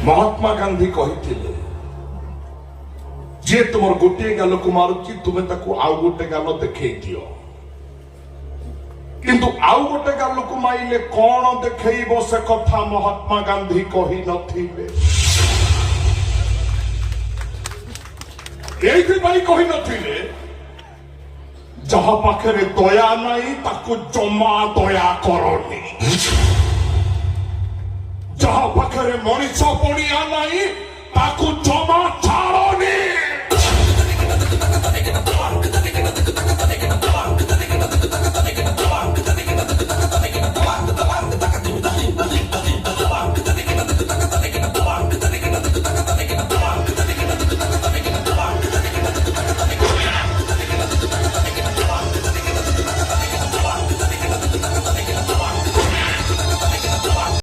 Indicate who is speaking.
Speaker 1: महात्मा गांधी कही जे तुम गोटे गाल को मारुची तुम्हें ताकू आउ गोटे गाल देखे दियो किंतु आउ गोटे गाल को माइले कौन देखेब से कथा महात्मा गांधी कही नथिले कही नथिले जहा पाखे दया नहीं ताकू जमा दया करनी जहा पाखे मनीष पड़िया नहीं ताकू जमा